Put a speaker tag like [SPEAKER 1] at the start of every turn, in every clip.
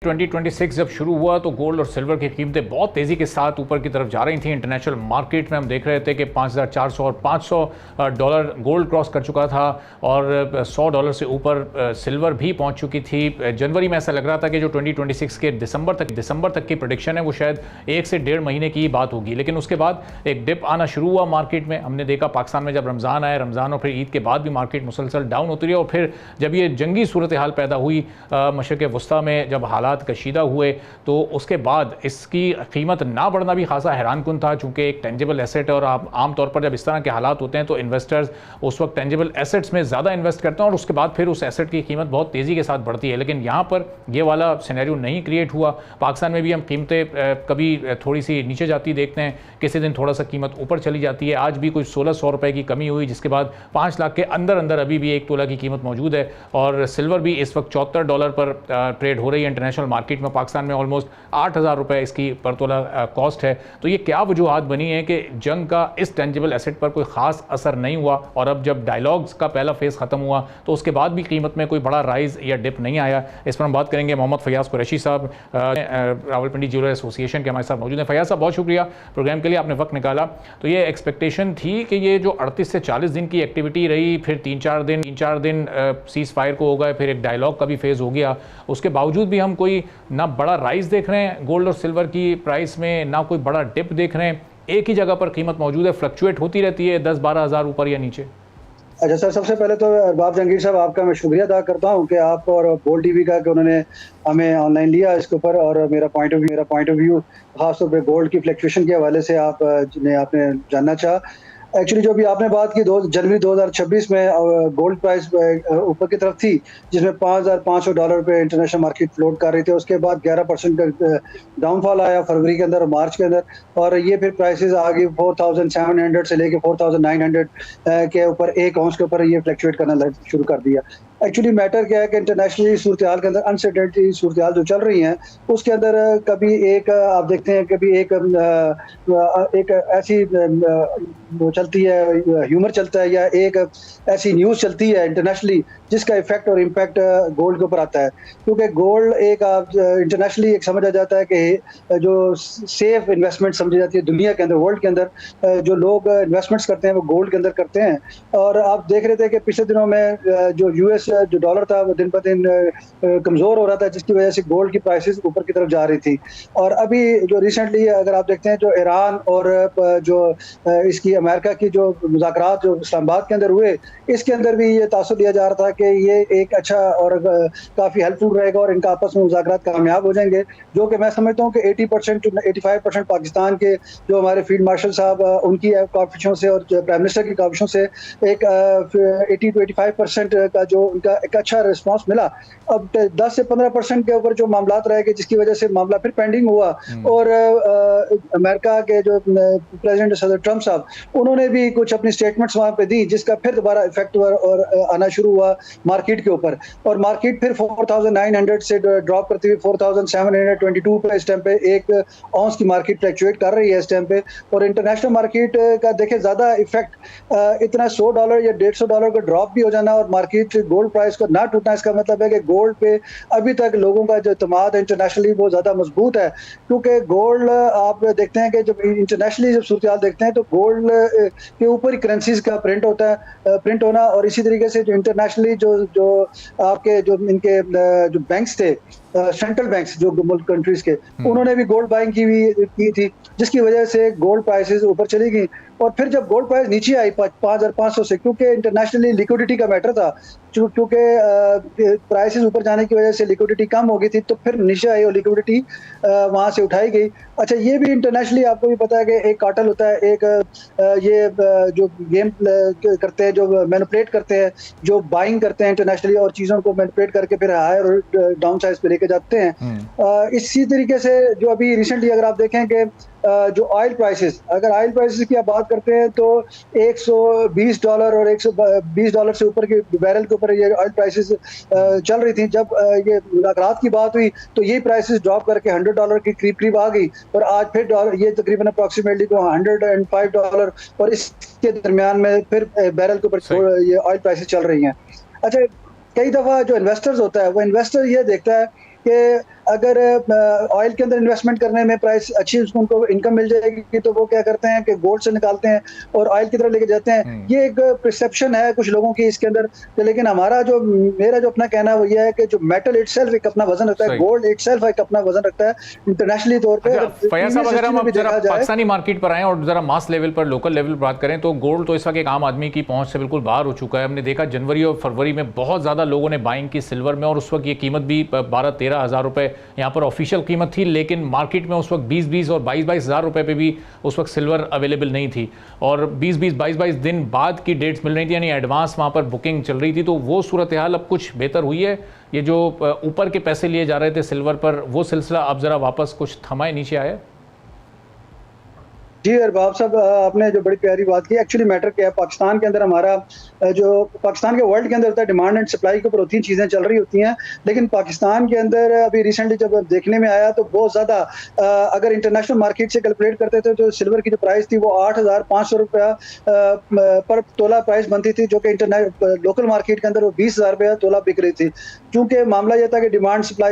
[SPEAKER 1] 2026 जब शुरू हुआ तो गोल्ड और सिल्वर की कीमतें बहुत तेज़ी के साथ ऊपर की तरफ जा रही थी। इंटरनेशनल मार्केट में हम देख रहे थे कि 5,400 और 500 डॉलर गोल्ड क्रॉस कर चुका था और $100 से ऊपर सिल्वर भी पहुंच चुकी थी। जनवरी में ऐसा लग रहा था कि जो 2026 के दिसंबर तक की प्रेडिक्शन है वो शायद 1 से 1.5 महीने की बात होगी, लेकिन उसके बाद एक डिप आना शुरू हुआ मार्केट में। हमने देखा पाकिस्तान में जब रमज़ान आया, रमज़ान और फिर ईद के बाद भी मार्केट मुसलसल डाउन होती रही और फिर जब ये जंगी सूरत हाल पैदा हुई मशरक़ वस्ता में, जब हालात कशीदा हुए तो उसके बाद इसकी कीमत ना बढ़ना भी खासा हैरानकुन था, चूंकि एक टेंजिबल एसेट है और आप आमतौर पर जब इस तरह के हालात होते हैं तो इन्वेस्टर्स उस वक्त टेंजिबल एसेट्स में ज़्यादा इन्वेस्ट करते हैं और उसके बाद फिर उस एसेट की कीमत बहुत तेज़ी के साथ बढ़ती है। लेकिन यहाँ पर ये वाला सिनेरियो नहीं क्रिएट हुआ। पाकिस्तान में भी हम कीमतें कभी थोड़ी सी नीचे जाती देखते हैं, किसी दिन थोड़ा सा कीमत ऊपर चली जाती है। आज भी कुछ 1600 रुपये की कमी हुई, जिसके बाद 5 लाख के अंदर अभी भी 1 तोला की कीमत मौजूद है और सिल्वर भी इस वक्त $74 पर ट्रेड हो रही है इंटरनेशनल मार्केट में। पाकिस्तान में ऑलमोस्ट 8,000 रुपये इसकी पर तोला कॉस्ट है। तो ये क्या वजूहत बनी है कि जंग का इस टेंजिबल एसेट पर कोई ख़ास असर नहीं हुआ और अब जब डायलॉग्स का पहला फेज़ ख़त्म हुआ तो उसके बाद भी कीमत में कोई बड़ा राइज़ या डिप नहीं आया। इस पर हम बात करेंगे। मोहम्मद फयाज़ कुरैशी साहब रावलपिंडी ज्वेलर एसोसिएशन के हमारे साथ मौजूद हैं। फयाज़ साहब, बहुत शुक्रिया प्रोग्राम के लिए, आपने वक्त निकाला। तो ये एक्सपेक्टेशन थी कि ये जो 38 से 40 दिन की एक्टिविटी रही, फिर 3-4 दिन सीज़ फायर को हो गए, फिर एक डायलॉग का भी फेज़ हो गया, उसके बावजूद भी हम कोई ना बड़ा राइज देख रहे हैं गोल्ड और सिल्वर की प्राइस में, ना कोई बड़ा डिप देख रहे हैं। एक ही जगह पर कीमत मौजूद है, फ्लक्चुएट होती रहती है 10-12 हज़ार ऊपर या नीचे।
[SPEAKER 2] अच्छा सर, सबसे पहले तो अरबाब जहांगीर साहब, आपका मैं शुक्रिया अदा करता हूं कि आप और बोल्ड टीवी का कि उन्होंने हमें ऑनलाइन लिया इसके ऊपर और मेरा पॉइंट ऑफ व्यू खासतौर पे गोल्ड की फ्लक्चुएशन के हवाले से आपने जानना चाहा। एक्चुअली जो भी आपने बात की, जनवरी 2026 में गोल्ड प्राइस ऊपर की तरफ थी, जिसमें $5,500 पे इंटरनेशनल मार्केट फ्लोट कर रही थी। उसके बाद 11% का डाउनफॉल आया फरवरी के अंदर और मार्च के अंदर, और ये फिर प्राइसेस आ गई 4,700 से लेके 4,900 के ऊपर, एक आउंस के ऊपर ये फ्लक्चुएट करना शुरू कर दिया। एक्चुअली मैटर क्या है कि इंटरनेशनली सूरत हाल के अंदर अनसर्टेनिटी सूरत हाल जो चल रही हैं, उसके अंदर कभी एक आप देखते हैं, कभी एक ऐसी वो चलती है, ह्यूमर चलता है, या एक ऐसी न्यूज़ चलती है इंटरनेशनली जिसका इफेक्ट और इम्पैक्ट गोल्ड के ऊपर आता है। क्योंकि गोल्ड एक इंटरनेशनली एक समझा जाता है कि जो सेफ इन्वेस्टमेंट समझी जाती है दुनिया के अंदर, वर्ल्ड के अंदर, जो लोग इन्वेस्टमेंट्स करते हैं वो गोल्ड के अंदर करते हैं। और आप देख रहे थे कि पिछले दिनों में जो यूएस जो डॉलर था वो दिन ब दिन कमज़ोर हो रहा था, जिसकी वजह से गोल्ड की प्राइसेस ऊपर की तरफ जा रही थी। और अभी जो रिसेंटली अगर आप देखते हैं, जो ईरान और जो इसकी अमेरिका की जो मुज़ाकरात जो इस्लामाबाद के अंदर हुए, इसके अंदर भी ये तासुर लिया जा रहा था कि ये एक अच्छा और काफ़ी हेल्पफुल रहेगा और इनका आपस में मुज़ाकरात कामयाब हो जाएंगे, जो कि मैं समझता हूँ कि 80% to 85% पाकिस्तान के जो हमारे फील्ड मार्शल साहब उनकी काविशों से और प्राइम मिनिस्टर की काविशों से एक 80 to 85% का जो उनका एक अच्छा रिस्पॉन्स मिला। अब 10 से 15% के ऊपर जो मामला रह गए, जिसकी वजह से मामला फिर पेंडिंग हुआ और अमेरिका के जो प्रेसिडेंट सदर ट्रंप साहब, उन्होंने भी कुछ अपनी स्टेटमेंट्स वहाँ पे दी, जिसका फिर दोबारा इफेक्ट और आना शुरू हुआ मार्केट के ऊपर। और मार्केट फिर 4,900 से ड्रॉप करती हुई 4,722 पे इस टाइम पे एक आउंस की मार्केट फ्लक्चुएट कर रही है इस टाइम पे। और इंटरनेशनल मार्केट का देखें ज़्यादा इफेक्ट इतना $100 या $150 का ड्रॉप भी हो जाना और मार्केट गोल्ड प्राइस को ना टूटना, इसका मतलब है कि गोल्ड पे अभी तक लोगों का जो एतमाद है इंटरनेशनली वो ज़्यादा मजबूत है। क्योंकि गोल्ड आप देखते हैं कि जब इंटरनेशनली जब सूरत हाल देखते हैं तो गोल्ड के ऊपर ही करेंसीज का प्रिंट होता है, प्रिंट होना। और इसी तरीके से जो इंटरनेशनली जो आपके जो इनके जो बैंक्स थे, सेंट्रल बैंक्स जो मुल्क कंट्रीज के, उन्होंने भी गोल्ड बाइंग की थी, जिसकी वजह से गोल्ड प्राइसेस ऊपर चली गई। और फिर जब गोल्ड प्राइस नीचे आई 5,500 से, क्योंकि इंटरनेशनली लिक्विडिटी का मैटर था, क्योंकि प्राइसेस ऊपर जाने की वजह से लिक्विडिटी कम हो गई थी, तो फिर नीचे आई और लिक्विडिटी वहाँ से उठाई गई। अच्छा, ये भी इंटरनेशनली आपको भी पता है कि एक कार्टेल होता है, एक ये जो गेम करते हैं, जो मैनिपुलेट करते हैं, जो बाइंग करते हैं इंटरनेशनली और चीज़ों को मैनिपुलेट करके फिर हायर और डाउन साइज पे लेके जाते हैं। इसी तरीके से जो अभी रिसेंटली अगर आप देखें कि जो ऑयल प्राइसेस, अगर ऑयल प्राइसेस की आप बात करते हैं तो $120 और $120 से ऊपर के बैरल के ऊपर ये ऑयल प्राइसेस चल रही थी। जब ये मुलाकात की बात हुई तो ये प्राइसेस ड्रॉप करके $100 के करीब आ गई और आज फिर डॉलर ये तकरीबन अप्रॉक्सीमेटली $105 और इसके दरमियान में फिर बैरल के ऊपर ये ऑयल प्राइसेस चल रही हैं। अच्छा, कई दफ़ा जो इन्वेस्टर्स होता है वो इन्वेस्टर ये देखता है कि अगर ऑयल के अंदर इन्वेस्टमेंट करने में प्राइस अच्छी उनको इनकम मिल जाएगी तो वो क्या करते हैं कि गोल्ड से निकालते हैं और ऑयल की तरफ लेके जाते हैं। ये एक परसेप्शन है कुछ लोगों की इसके अंदर, लेकिन मेरा जो अपना कहना है वो ये है कि जो मेटल इटसेल्फ एक अपना वजन रखता है, गोल्ड इटसेल्फ एक अपना वजन रखता है इंटरनेशनली तौर पे।
[SPEAKER 1] फैयाज साहब, अगर हम जरा पाकिस्तानी मार्केट पर आए और जरा मास लेवल पर, लोकल लेवल पर बात करें तो गोल्ड तो इस वक्त एक आम आदमी की पहुंच से बिल्कुल बाहर हो चुका है। हमने देखा जनवरी और फरवरी में बहुत ज़्यादा लोगों ने बाइंग की सिल्वर में, और उस वक्त ये कीमत भी 12-13 हज़ार रुपये यहाँ पर ऑफिशियल कीमत थी, लेकिन मार्केट में उस वक्त 20-20 और 22-22 हज़ार रुपये पे भी उस वक्त सिल्वर अवेलेबल नहीं थी, और 20-20, 22-22 दिन बाद की डेट्स मिल रही थी, यानी एडवांस वहाँ पर बुकिंग चल रही थी। तो वो सूरत हाल अब कुछ बेहतर हुई है? ये जो ऊपर के पैसे लिए जा रहे थे सिल्वर पर, वो सिलसिला अब ज़रा वापस कुछ थमाए नीचे आया?
[SPEAKER 2] जी अरबाब साहब, आपने जो बड़ी प्यारी बात की, एक्चुअली मैटर क्या है, पाकिस्तान के अंदर हमारा जो पाकिस्तान के वर्ल्ड के अंदर होता है, डिमांड एंड सप्लाई के ऊपर होती हैं चीज़ें चल रही होती हैं, लेकिन पाकिस्तान के अंदर अभी रिसेंटली जब देखने में आया तो बहुत ज़्यादा अगर इंटरनेशनल मार्केट से कैलकुलेट करते थे तो सिल्वर की जो प्राइस थी वो 8,500 रुपया पर तोला प्राइस बनती थी, जो कि लोकल मार्केट के अंदर वो 20,000 रुपया तोला बिक रही थी। क्योंकि मामला यह था कि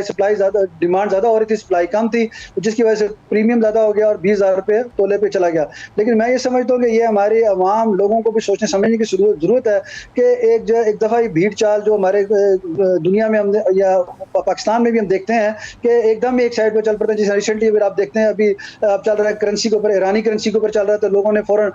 [SPEAKER 2] सप्लाई ज़्यादा, डिमांड ज़्यादा हो रही थी, सप्लाई कम थी, जिसकी वजह से प्रीमियम ज़्यादा हो गया और 20,000 रुपये तोले पे चला गया। लेकिन मैं ये समझता हूँ कि ये हमारे आवाम लोगों को भी सोचने समझने की ज़रूरत है कि एक दफ़ा ये भीड़ चाल जो हमारे दुनिया में हम या पाकिस्तान में भी हम देखते हैं कि एकदम एक साइड पर चल पड़ते हैं। जैसे रिसेंटली अगर आप देखते हैं अभी चल रहा है करेंसी के ऊपर, ईरानी करेंसी के ऊपर चल रहा है, तो लोगों ने फ़ौरन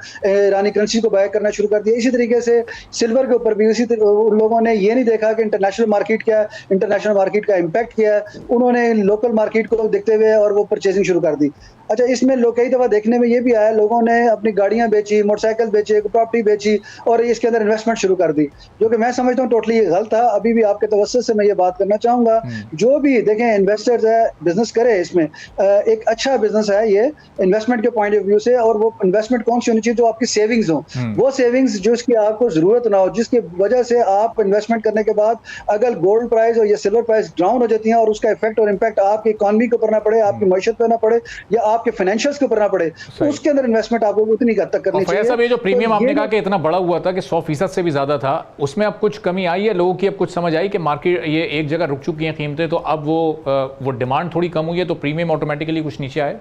[SPEAKER 2] ईरानी करेंसी को बाय करना शुरू कर दिया। इसी तरीके से सिल्वर के ऊपर भी लोगों ने ये नहीं देखा कि इंटरनेशनल मार्केट क्या है, इंटरनेशनल मार्केट का इम्पैक्ट क्या है, उन्होंने लोकल मार्केट को देखते हुए और वो परचेजिंग शुरू कर दी। अच्छा, इसमें कई दफ़ा देखने में ये भी आया, लोगों ने अपनी गाड़ियां बेची, मोटरसाइकिल बेचे, प्रॉपर्टी बेची और इसके अंदर इन्वेस्टमेंट शुरू कर दी, जो कि मैं समझता हूँ टोटली गलत था। अभी भी आपके तवज्जुह से मैं ये बात करना चाहूँगा, जो भी देखें इन्वेस्टर्स है, बिजनेस करे, इसमें एक अच्छा बिजनेस है ये इन्वेस्टमेंट के पॉइंट ऑफ व्यू से, और वो इन्वेस्टमेंट कौन सी होनी चाहिए? जो आपकी सेविंग्स हो, वो सेविंग्स जिसकी आपको ज़रूरत ना हो, जिसकी वजह से आप इन्वेस्टमेंट करने के बाद अगर गोल्ड प्राइस और या सिल्वर प्राइस डाउन हो जाती है और उसका इफेक्ट और इम्पैक्ट आपकी इकॉनमी के ऊपर ना पड़े, आपकी मैशत पर ना पड़े या आपके फाइनेंशियल्स के ऊपर ना पड़े, तो उसके अंदर इन्वेस्टमेंट आपको उतनी हद तक करनी चाहिए।
[SPEAKER 1] साहब, ये जो प्रीमियम आपने कहा कि इतना बड़ा हुआ था कि 100% से भी ज्यादा था, उसमें अब कुछ कमी आई है? लोगों की अब कुछ समझ आई कि मार्केट ये एक जगह रुक चुकी हैं कीमतें, तो अब वो डिमांड थोड़ी कम हुई है, तो प्रीमियम ऑटोमेटिकली कुछ नीचे आए?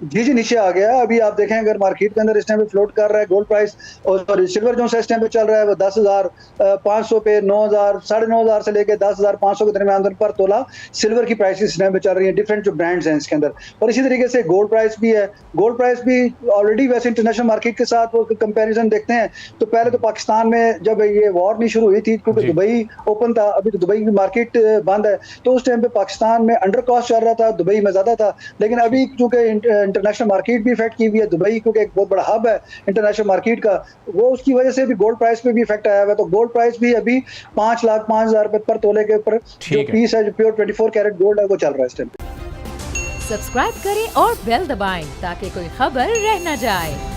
[SPEAKER 2] जी नीचे आ गया। अभी आप देखें अगर मार्केट के अंदर इस टाइम पे फ्लोट कर रहा है गोल्ड प्राइस और सिल्वर जो इस टाइम पे चल रहा है वो 10,500 पे 9,000 9,500 से लेके 10,500 के दरमियान पर तोला सिल्वर की प्राइस इस टाइम पे चल रही है, डिफरेंट जो ब्रांड्स हैं इसके अंदर। और इसी तरीके से गोल्ड प्राइस भी है, गोल्ड प्राइस भी ऑलरेडी वैसे इंटरनेशनल मार्केट के साथ वो कंपेरिजन देखते हैं तो पहले तो पाकिस्तान में जब ये वॉर नहीं शुरू हुई थी, क्योंकि दुबई ओपन था, अभी तो दुबई की मार्केट बंद है, तो उस टाइम पे पाकिस्तान में अंडर कॉस्ट चल रहा था, दुबई में ज्यादा था। लेकिन अभी चूंकि इंटरनेशनल मार्केट भी इफेक्ट की हुई है, दुबई क्योंकि एक बहुत बड़ा हब है इंटरनेशनल मार्केट का, वो उसकी वजह से भी गोल्ड प्राइस पे भी इफेक्ट आया हुआ है। तो गोल्ड प्राइस भी अभी 5,05,000 रुपए पर तोले के ऊपर जो पीस है, जो प्योर 24 कैरेट गोल्ड है, वो चल रहा है इस टाइम पे।
[SPEAKER 3] सब्सक्राइब करें और बेल दबाएं ताकि कोई खबर रह न जाए।